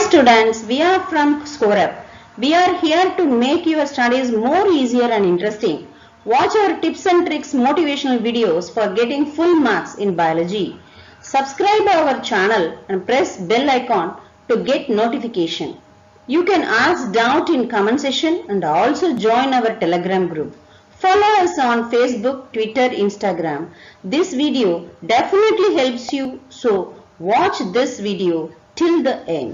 students, we are from ScoreUp. We are here to make your studies more easier and interesting. Watch our tips and tricks motivational videos for getting full marks in biology. Subscribe our channel and press bell icon to get notification. You can ask doubt in comment section and also join our Telegram group. Follow us on Facebook, Twitter, Instagram. This video definitely helps you, so watch this video till the end.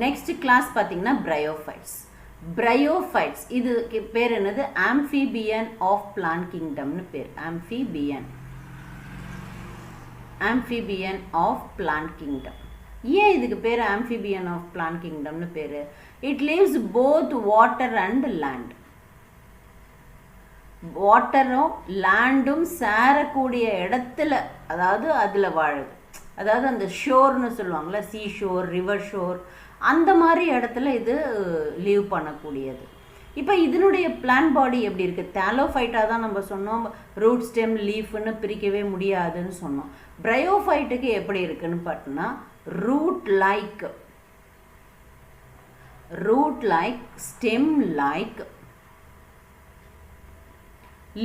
Next class பார்த்தீங்கன்னா bryophytes இது பேர் என்னது amphibian of plant கிங்டம்னு பேர் amphibian of plant kingdom. ஏன் இதுக்கு பேர் amphibian of plant கிங்டம்னு பேர்? It lives both water and land. வாட்டரும் லேண்டும் சேரக்கூடிய இடத்துல, அதாவது அதில் வாழுது. அதாவது அந்த ஷோர்னு சொல்லுவாங்கள்ல, சீ ஷோர், ரிவர் ஷோர், அந்த மாதிரி இடத்துல இது லீவ் பண்ணக்கூடியது. இப்போ இதனுடைய பிளான்ட் பாடி எப்படி இருக்குது? தாலோஃபைட்டாக தான் நம்ம சொன்னோம், ரூட் ஸ்டெம் லீஃப்னு பிரிக்கவே முடியாதுன்னு சொன்னோம். பிரையோஃபைட்டுக்கு எப்படி இருக்குன்னு பார்த்தோன்னா root like stem like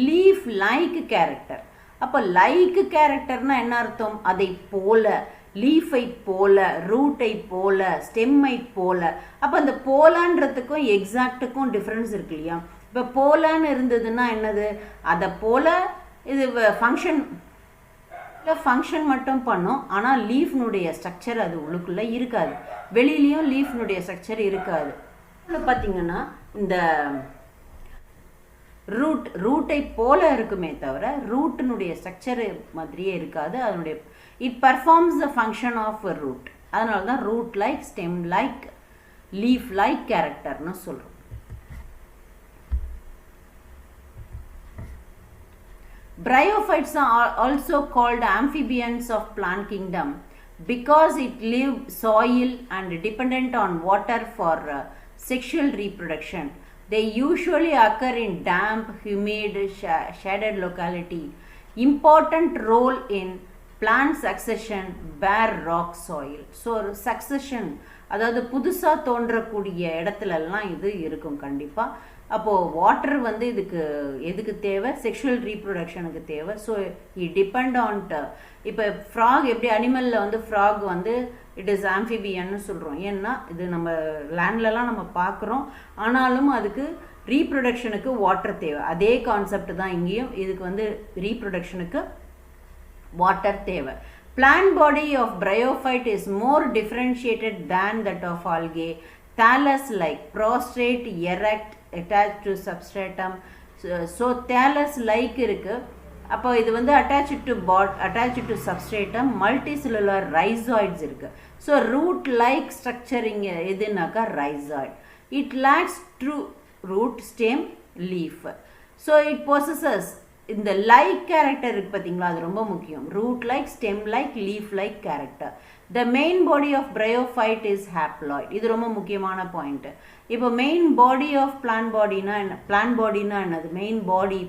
leaf like character. அப்போ லைக் கேரக்டர்னா என்ன அர்த்தம்? அதை போல, லீஃபை போல, ரூட்டை போல, ஸ்டெம்மை போல. அப்போ அந்த போலான்றதுக்கும் எக்ஸாக்டுக்கும் டிஃப்ரென்ஸ் இருக்கு இல்லையா? இப்போ போலான்னு இருந்ததுன்னா என்னது? அதை போல இது ஃபங்க்ஷன் மட்டும் பண்ணும், ஆனால் லீஃப்னுடைய ஸ்ட்ரக்சர் அது உள்ளுக்குள்ளே இருக்காது. வெளியிலையும் லீஃப்னுடைய ஸ்ட்ரக்சர் இருக்காது. பார்த்தீங்கன்னா இந்த ரூட்டை போல இருக்குமே தவிர ரூட்டினுடைய ஸ்ட்ரக்சர் மாதிரியே இருக்காது. அதனுடைய it performs the function of a root. அதனால தான் root like, stem like, leaf like கேரக்டர்னு சொல்கிறோம். Bryophytes are also called amphibians of plant kingdom because it live soil and dependent on water for sexual reproduction. They usually occur in damp, humid, shaded locality. Important role in plant succession, bare rock soil. So succession, அதாவது புதுசாக தோன்றக்கூடிய இடத்துலலாம் இது இருக்கும் கண்டிப்பாக. அப்போது water வந்து எதுக்கு தேவை? செக்ஷுவல் ரீப்ரொடக்ஷனுக்கு தேவை. ஸோ இட் டிபெண்ட் ஆன் இப்போ ஃப்ராக் எப்படி அனிமலில் வந்து ஃப்ராக் வந்து இட் இஸ் ஆம்ஃபிபியன்னு சொல்கிறோம். ஏன்னா இது நம்ம லேண்ட்லலாம் நம்ம பார்க்குறோம், ஆனாலும் அதுக்கு ரீப்ரொடக்ஷனுக்கு வாட்டர் தேவை. அதே கான்செப்ட் தான் இங்கேயும். இதுக்கு வந்து ரீப்ரொடக்ஷனுக்கு வாட்டர் தேவை. Plant body of bryophyte is more differentiated than that of algae. Thallus-like, prostrate, erect, attached to substratum. So thallus-like இருக்கு. அப்போ இது வந்து attached to substratum, multicellular rhizoids இருக்கு. So root-like structure இங்கே எதுனாக்கா rhizoid. It lacks true root, stem, leaf. So it possesses இந்த like character இருக்கு பார்த்தீங்களா, அது ரொம்ப முக்கியம். Root like, stem like, leaf like character. The main body of bryophyte is haploid. இது ரொம்ப முக்கியமான பாயிண்ட். இப்போ மெயின் பாடி ஆஃப் பிளான்ட் பாடினா என்ன? பிளான்ட் பாடினா என்னது? மெயின் பாடி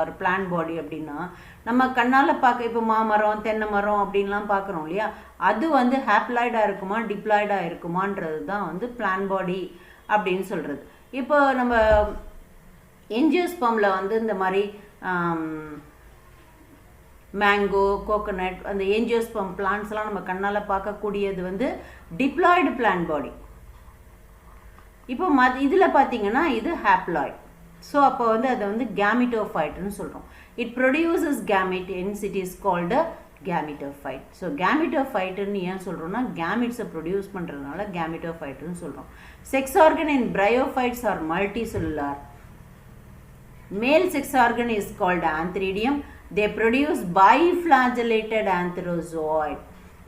ஒரு பிளான்ட் பாடி அப்படின்னா நம்ம கண்ணால் பார்க்க, இப்போ மாமரம், தென்னை மரம் அப்படின்லாம் பார்க்குறோம் இல்லையா? அது வந்து ஹாப்ளாய்டாக இருக்குமா, டிப்ளாய்டாக இருக்குமான்றது தான் வந்து பிளான்ட் பாடி அப்படின்னு சொல்கிறது. இப்போ நம்ம என்ஜியோஸ்பர்மில் வந்து இந்த மாதிரி மேங்கோ, கோகோனட், அந்த ஏஞ்சியோஸ்பர்ம் பிளான்ட்ஸ்லாம் நம்ம கண்ணால் பார்க்கக்கூடியது வந்து டிப்ளாய்டு பிளான்ட் பாடி. இப்போ இதில் பார்த்தீங்கன்னா இது ஹாப்ளாய்ட். ஸோ அப்போ வந்து அதை வந்து கேமிட்டோஃபைட்னு சொல்கிறோம். It produces gamete, hence it is called gametophyte. So கேமிட்டோஃபைட்டுன்னு ஏன் சொல்கிறோம்னா கேமிட்ஸை ப்ரொடியூஸ் பண்ணுறதுனால கேமிட்டோஃபைட்டுன்னு சொல்கிறோம். Sex organ in bryophytes are multicellular. Male sex organ is called antheridium. They produce biflagellated antherozoid.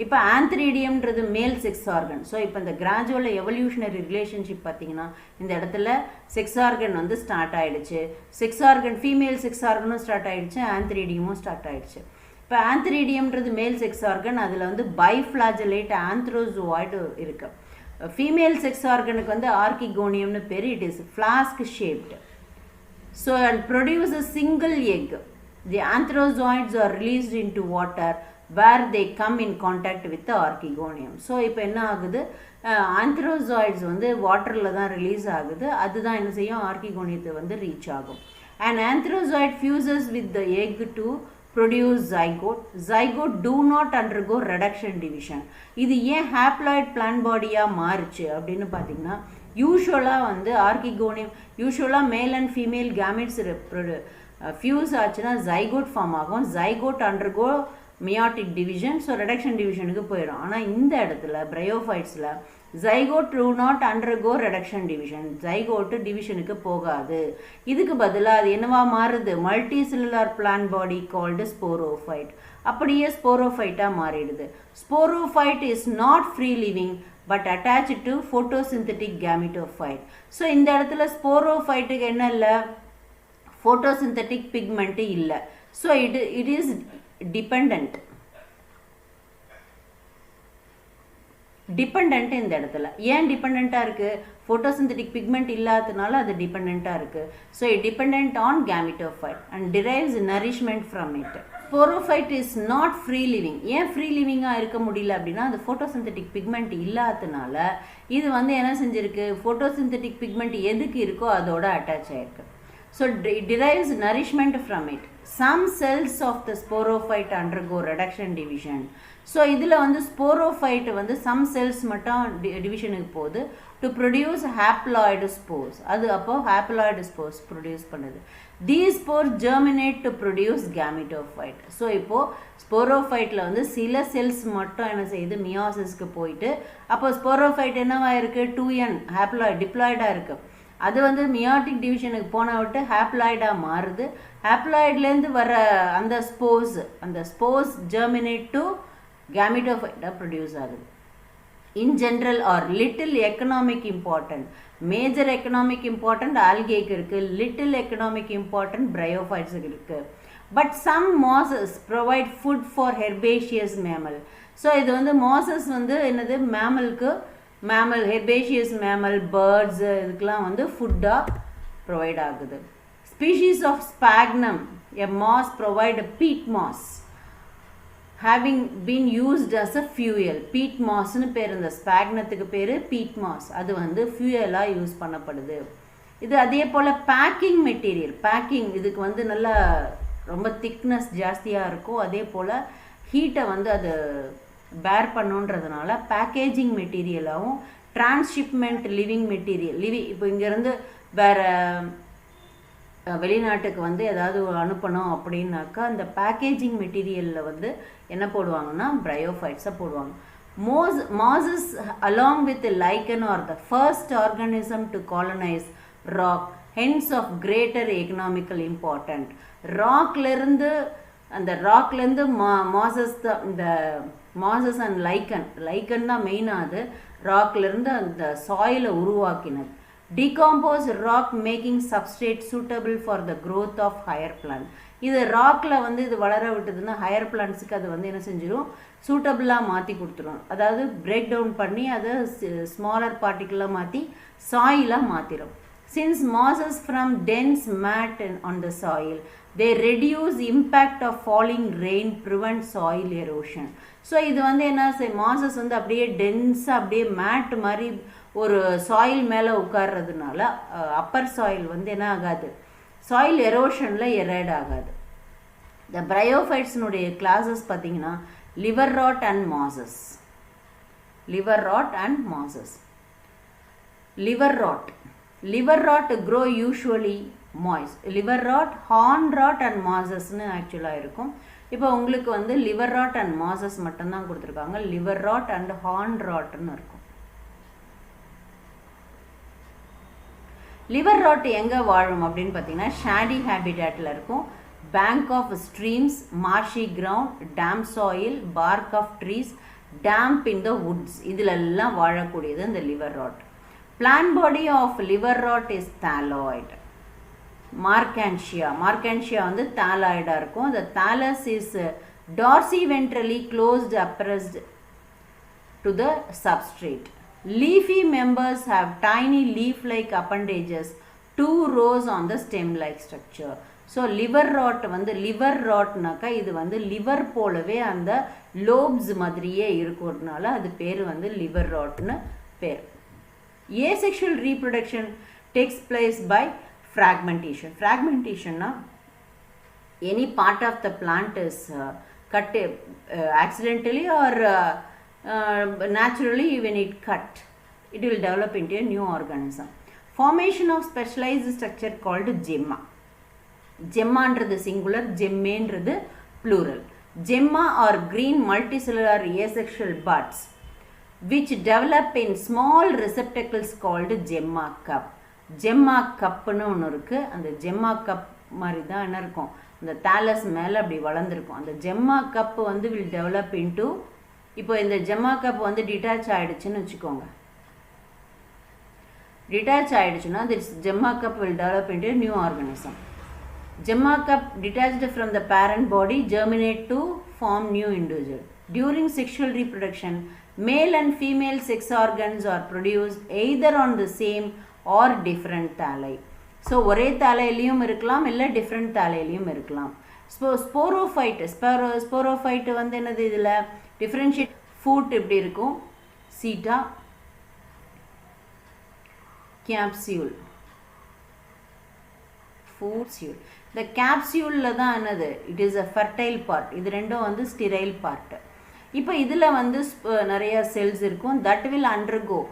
இப்போ ஆந்த்ரீடியம்ன்றது மேல் செக்ஸ் ஆர்கன். ஸோ இப்போ இந்த கிராஜுவல் எவல்யூஷனரி ரிலேஷன்ஷிப் பார்த்தீங்கன்னா இந்த இடத்துல செக்ஸ் ஆர்கன் வந்து ஸ்டார்ட் ஆகிடுச்சு. செக்ஸ் ஆர்கன், ஃபீமேல் செக்ஸ் ஆர்கனும் ஸ்டார்ட் ஆகிடுச்சு, ஆந்த்ரீடியமும் ஸ்டார்ட் ஆகிடுச்சு. இப்போ ஆந்த்ரீடியம்ன்றது மேல் செக்ஸ் ஆர்கன், அதில் வந்து பைஃப்ளாஜலேட் ஆந்த்ரோசோய்டு இருக்குது. ஃபீமேல் செக்ஸ் ஆர்கனுக்கு வந்து ஆர்கிகோனியம்னு பேர். It is flask shaped. So and produce a single egg. The antherozoids are released into water where they come in contact with archegonium. So இப்போ என்ன ஆகுது, ஆந்த்ரோசாய்ட்ஸ் வந்து வாட்டரில் தான் ரிலீஸ் ஆகுது. அதுதான் என்ன செய்யும், ஆர்கிகோனியத்தை வந்து ரீச் ஆகும். And antherozoid fuses with the egg to produce zygote. Zygote do not undergo reduction division. இது ஏன் ஹாப்ளாய்ட் பிளான் பாடியாக மாறுச்சு அப்படின்னு பார்த்தீங்கன்னா, யூஸ்வலாக வந்து ஆர்கிகோனியம் யூஸ்வலாக male and female gametes fuse ஆச்சுன்னா ஜைகோட் ஃபார்ம் ஆகும். Zygote undergo meiotic division, so reduction டிவிஷனுக்கு போயிடும். ஆனால் இந்த இடத்துல பிரையோஃபைட்ஸில் zygote do not undergo reduction division. Zygote டிவிஷனுக்கு போகாது. இதுக்கு பதிலாக அது என்னவா மாறுது, multicellular plant body called sporophyte. அப்படியே ஸ்போரோஃபைட்டாக மாறிடுது. Sporophyte is not free living but attach to photosynthetic gametophyte. So இந்த இடத்துல ஸ்போரோஃபைட்டுக்கு என்ன இல்லை, ஃபோட்டோசிந்தட்டிக் பிக்மெண்ட்டு இல்லை. So it is depend. Depend இந்த இடத்துல ஏன் டிபெண்ட்டாக இருக்குது, ஃபோட்டோசிந்தட்டிக் பிக்மெண்ட் இல்லாததுனால அது டிபெண்ட்டாக இருக்குது. So it depend on gametophyte and drives nourishment from it. Sporophyte is not free living. ஏன் ஃப்ரீ லிவிங்காக இருக்க முடியல அப்படின்னா, அது ஃபோட்டோசிந்தட்டிக் பிக்மெண்ட் இல்லாததுனால இது வந்து என்ன செஞ்சுருக்கு, ஃபோட்டோசிந்தட்டிக் பிக்மெண்ட் எதுக்கு இருக்கோ அதோட அட்டாச் ஆகிருக்கு. So it derives nourishment from it. Some cells of the sporophyte undergo reduction division. So இதில் வந்து sporophyte வந்து some cells மட்டும் டிவிஷனுக்கு போகுது to produce haploid spores. அது அப்போ haploid spores produce பண்ணுது. These spores germinate to produce gametophyte. So இப்போ sporophyteல வந்து சில செல்ஸ் மட்டும் என்ன செய்யுது, மியாசிஸ்க்கு போயிட்டு அப்போ sporophyte என்னவா இருக்கு, 2n haploid டிப்ளாய்டாக இருக்கு. அது வந்து மியாட்டிக் டிவிஷனுக்கு போன விட்டு ஹாப்ளாய்டாக மாறுது. ஹாப்ளாய்ட்லேருந்து வர அந்த ஸ்போர்ஸ் ஜெர்மினேட் டு கேமிட்டோஃபைட்டாக ப்ரொடியூஸ் ஆகுது. In general are little economic important, major economic important ஆல்கேக்கு இருக்குது, லிட்டில் எக்கனாமிக் இம்பார்ட்டன்ட் பிரையோஃபைட்ஸுக்கு இருக்குது. But some mosses provide food for herbaceous mammal. So இது வந்து மாசஸ் வந்து என்னது, மேமல் ஹெர்பேஷியஸ் மேமல் பேர்ட்ஸ் இதுக்கெலாம் வந்து ஃபுட்டாக ப்ரொவைட் ஆகுது. Species of sphagnum a moss provide peat moss having been used as a fuel. Peat மாஸ்ன்னு பேர், இந்த ஸ்பாக்னத்துக்கு பேர் பீட் மாஸ். அது வந்து ஃபியூயலாக யூஸ் பண்ணப்படுது. இது அதே போல் பேக்கிங் மெட்டீரியல், பேக்கிங் இதுக்கு வந்து நல்லா ரொம்ப திக்னஸ் ஜாஸ்தியாக இருக்கும். அதே போல் ஹீட்டை வந்து அது பேர் பண்ணுன்றதுனால பேக்கேஜிங் மெட்டீரியலாகவும் டிரான்ஸ்ஷிப்மெண்ட் லிவிங் மெட்டீரியல் இப்போ இங்கேருந்து வேறு வெளிநாட்டுக்கு வந்து ஏதாவது அனுப்பணும் அப்படின்னாக்கா அந்த பேக்கேஜிங் மெட்டீரியலில் வந்து என்ன போடுவாங்கன்னா பிரையோஃபைட்ஸை போடுவாங்க. Mosses along with lichen are the first organism to colonize rock, hence of greater economical importance. ராக்லேருந்து மாசஸ் தான், இந்த மாசஸ் அண்ட் லைக்கன் தான் மெயினாக அது ராக்லேருந்து அந்த சாயிலை உருவாக்கினது. Decompose rock making substrate suitable for the growth of higher plant. இது ராக்கில் வந்து இது வளர விட்டதுன்னா ஹையர் பிளான்ட்ஸுக்கு அது வந்து என்ன செஞ்சிடும், சூட்டபிளாக மாற்றி கொடுத்துரும். அதாவது பிரேக் டவுன் பண்ணி அதை ஸ்மாலர் பார்ட்டிக்கலாக மாற்றி சாயிலாக மாற்றிடும். Since mosses from dense mat on the soil, they reduce impact of falling rain, prevent soil erosion. So இது வந்து என்ன, மாசஸ் வந்து அப்படியே டென்ஸாக அப்படியே மேட் மாதிரி ஒரு சாயில் மேலே உட்கார்றதுனால அப்பர் சாயில் வந்து என்ன ஆகாது, சாயில் எரோஷனில் எரேட் ஆகாது. இந்த பிரையோஃபைட்ஸினுடைய கிளாஸஸ் பார்த்தீங்கன்னா liverwort and mosses. Liver rot grow usually moist. Liver rot, horn rot and mosses-னு ஆக்சுவலாக இருக்கும். இப்போ உங்களுக்கு வந்து லிவர் ராட் அண்ட் மாசஸ் மட்டும்தான் கொடுத்துருக்காங்க. லிவர் ராட் அண்ட் ஹார்ன் ராட்னு இருக்கும். லிவர் ராட் எங்கே வாழும் அப்படின்னு பார்த்தீங்கன்னா ஷேடி ஹேபிடேட்டில் இருக்கும். Bank of streams, marshy ground, damp soil, bark of trees, damp in the woods, இதிலெல்லாம் வாழக்கூடியது இந்த liverwort. Plant body of liver rot is thalloid. Markantia வந்து thalloid-ஆ இருக்கும். The thallus is dorsiventrally closed, appressed to the substrate. Leafy members have tiny leaf-like appendages, 2 rows on the stem-like structure. So liver rot வந்து liver rotனாக்கா இது வந்து liver போலவே அந்த lobes மாதிரியே இருக்கிறதுனால அது பேர் வந்து liver rotனு பேர். Asexual reproduction takes place by fragmentation. Fragmentation na any part of the plant is cut accidentally or naturally when it cut, it will develop into a new organism. Formation of specialized structure called gemma. Gemma is singular, gemma is plural. Gemma are green multicellular asexual buds which develop in small receptacles called gemma cup. Gemma cup nu onnu irukku, and gemma cup mari da enna irukum, அந்த thallus மேல அப்படி வளர்ந்திருக்கும். அந்த gemma cup வந்து will develop into, இப்போ இந்த gemma cup வந்து detach ஆயிடுச்சுன்னு வெச்சுக்கோங்க. Detach ஆயிடுச்சுனா this gemma cup will develop into a new organism. Gemma cup detached from the parent body germinate to form new individual. During sexual reproduction, male and female sex organs are produced either on the same or different thalli. So ஒரே தாலையிலையும் இருக்கலாம், இல்லை different தாலையிலையும் இருக்கலாம். Sporophyte வந்து என்னது, இதில் differentiate food எப்படி இருக்கும், சீட்டா capsule ஃபுட்சியூல். இந்த கேப்சியூலில் தான் என்னது, it is a fertile part, இது ரெண்டும் வந்து ஸ்டிரைல் பார்ட். இப்போ இதில் வந்து நிறைய செல்ஸ் இருக்கும், தட் வில் அண்டர்கோ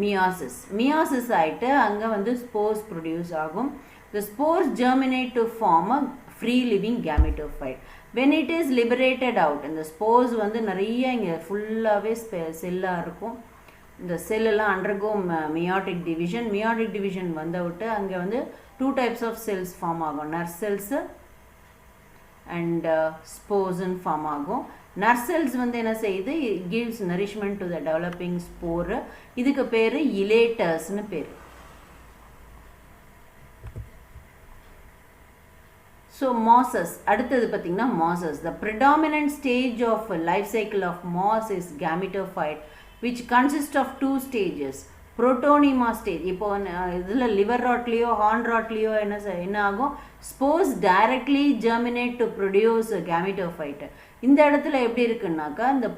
மியாசிஸ் ஆகிட்டு அங்கே வந்து ஸ்போர்ஸ் ப்ரொடியூஸ் ஆகும். The spores germinate to form a free living gametophyte. When it is liberated out, இந்த ஸ்போர்ஸ் வந்து நிறைய இங்கே ஃபுல்லாகவே செல்லாக இருக்கும். இந்த செல்லெல்லாம் undergo meiotic division. Meiotic division வந்த விட்டு அங்கே வந்து 2 types of cells ஃபார்ம் ஆகும், நர்ஸ் செல்ஸு அண்ட் ஸ்போர்ஸ்ன்னு ஃபார்ம் ஆகும். நர்ஸ் செல்ஸ் வந்து என்ன செய்யுது, gives nourishment to the developing spore. இதுக்கு பேர் இலேட்டர்ஸ்னு பேர். ஸோ மாசஸ் அடுத்தது பார்த்தீங்கன்னா masses. The predominant stage of life cycle of moss is gametophyte which consists of 2 stages. Protonema stage. இப்போ இதில் லிவர் ராட்லேயோ ஹார்ன் ராட்லேயோ என்ன ஆகும், spores directly germinate to produce gametophyte. இந்த இடத்துல எப்படி இருக்குன்னாக்கா, இந்த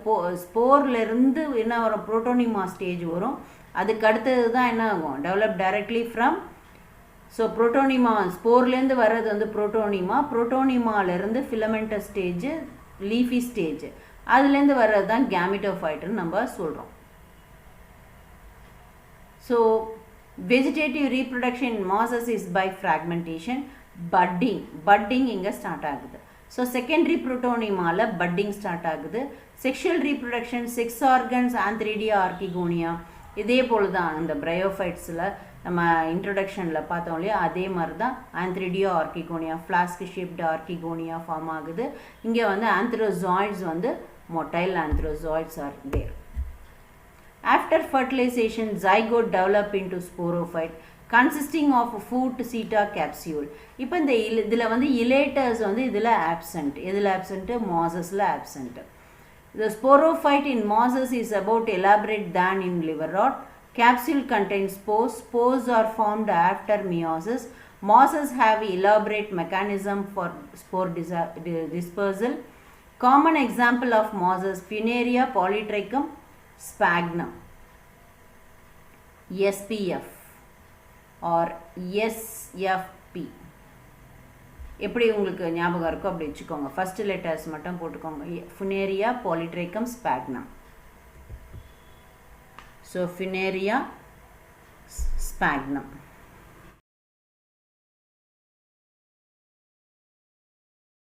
ஸ்போர்லேருந்து என்ன வரும், புரோட்டோனிமா ஸ்டேஜ் வரும். அதுக்கு அடுத்தது தான் என்ன ஆகும், develop directly from. So protonema ஸ்போர்லேருந்து வர்றது வந்து புரோட்டோனிமா, புரோட்டோனிமாலேருந்து ஃபிலமெண்டஸ் ஸ்டேஜ், லீஃபி ஸ்டேஜ், அதுலேருந்து வர்றது தான் கேமிட்டோஃபைட்டுன்னு நம்ம சொல்கிறோம். So vegetative reproduction in mosses is by fragmentation. Budding inga start ஆகுது. So secondary protonimaல budding start ஆகுது. Sexual reproduction, sex organs, Antheridia, Archegonia. இதே போல தான் இந்த bryophytesல நம்ம இன்ட்ரோடக்ஷன்ல பார்த்தோம் இல்லையா, அதே மாதிரி தான் Antheridia, Archegonia, flask shaped Archegonia form ஆகுது. இங்கே வந்து antherozoids வந்து motile antherozoids are there. After fertilization, zygote develop into sporophyte consisting of foot seta capsule. இப்போ இந்த இதில் வந்து இலேட்டர்ஸ் வந்து இதில் ஆப்சண்ட். இதில் ஆப்சண்ட், மாசஸில் absent. The sporophyte in mosses is about elaborate than in liver rot. Capsule contains spores. Spores are formed after meiosis. Mosses have elaborate mechanism for spore dispersal. Common example of mosses: Funaria, Polytrichum, Sphagnum, SPF or SFP. எப்படி உங்களுக்கு ஞாபகம் இருக்கோ அப்படி வச்சுக்கோங்க. First letters மட்டும் போட்டுக்கோங்க. Funaria, Polytrichum, Sphagnum. So Funaria, Sphagnum.